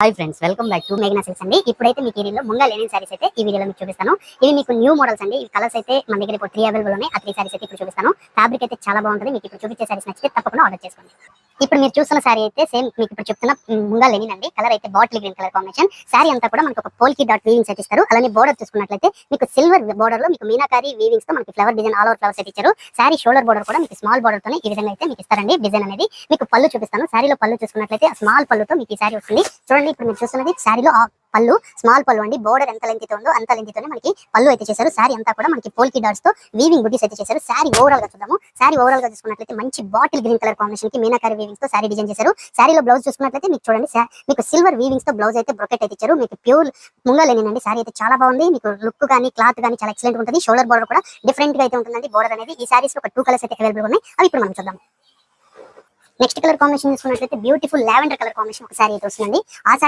Hi friends, welcome back to మేఘనా silks అండి. ఇప్పుడైతే మీకు ఏరియాలో ముంగా లెనిన్ సారీస్ అయితే ఈ వీడియోలో మీకు చూపిస్తాను. ఇవి మీకు న్యూ మోడల్స్ అండి. ఈ కలర్స్ అయితే మన దగ్గర ఇప్పుడు 3 అవైలబుల్ ఉన్నాయి. ఆ 3 సారీస్ అయితే ఇప్పుడు చూపిస్తాను. ఫ్యాబ్రిక్ అయితే చాలా బాగుంటుంది. మీకు ఇప్పుడు చూపించే సారీస్ నచ్చితే తప్పకుండా ఆర్డర్ చేసుకోండి. ఇప్పుడు మీరు చూస్తున్న సారీ అయితే సేమ్ మీకు ఇప్పుడు చెప్తున్న ముంగా లెనిన్ అండి. కలర్ అయితే bottle green colour combination. Sorry అంతా కూడా మనకు ఒక పోల్కి డాట్ వీవింగ్స్ అయితే ఇస్తారు. అలానే బోర్డర్ చూసుకున్నట్లయితే మీకు సిల్వర్ బోర్డర్ లో మీకు మీనాకారి వీవింగ్స్ తో మనకి flower design all over flowers అయితే ఇచ్చారు. సారీ షోల్డర్ బోర్డర్ కూడా మీకు స్మాల్ బోర్డర్ తోనే ఈ విధంగా అయితే మీకు ఇస్తారండి. డిజైన్ అనేది మీకు పళ్ళు చూపిస్తాను. సారీలో పళ్ళు చూసుకున్నట్లయితే స్మాల్ పళ్ళుతో మీకు ఈ సారీ వస్తుంది. చూడండి, ఇప్పుడు మీరు చూస్తున్నది సారీలో పళ్ళు స్మాల్ పళ్ళు అండి. బోర్డర్ ఎంత లెంత్ ఉందో అంత లెంత్ తోనే మనకి పళ్ళు అయితే చేశారు. సారీ అంతా కూడా మనకి పోల్కి డాట్స్ తో వీవింగ్ బుటీస్ అయితే చేశారు. సారీ ఓవరాల్ గా చూద్దాము. సారీ ఓవరాల్ గా చూసుకున్నట్లయితే మంచి బాటిల్ గ్రీన్ కలర్ కాంబినేషన్ కి మీనాకారి వీవింగ్స్ తో సారీ డిజైన్ చేశారు. సారీలో బ్లౌజ్ చూసుకున్నట్లయితే మీకు చూడండి, మీకు సిల్వర్ వీవింగ్స్ తో బ్లౌజ్ అయితే బ్రొకెట్ అయితే ఇచ్చారు. మీకు ప్యూర్ ముంగా లెనిన్ అండి. సారీ అయితే చాలా బాగుంది. మీకు లుక్ కానీ క్లాత్ కానీ చాలా ఎక్సలెంట్ ఉంటుంది. షోల్డర్ బోర్డర్ కూడా డిఫరెంట్ గా అయితే ఉంటుందండి. బోర్డర్ అనేది ఈ సారీస్ ఒక 2 కలర్స్ అయితే అవైలబుల్ ఉన్నాయి. అవి ఇప్పుడు మనం చూద్దాం. నెక్స్ట్ కలర్ కాంబినేషన్ చూసుకున్నట్లయితే బ్యూటిఫుల్ లావెండర్ కలర్ కాంబినేషన్ ఒక సారీ అయితే వస్తుందండి. ఆ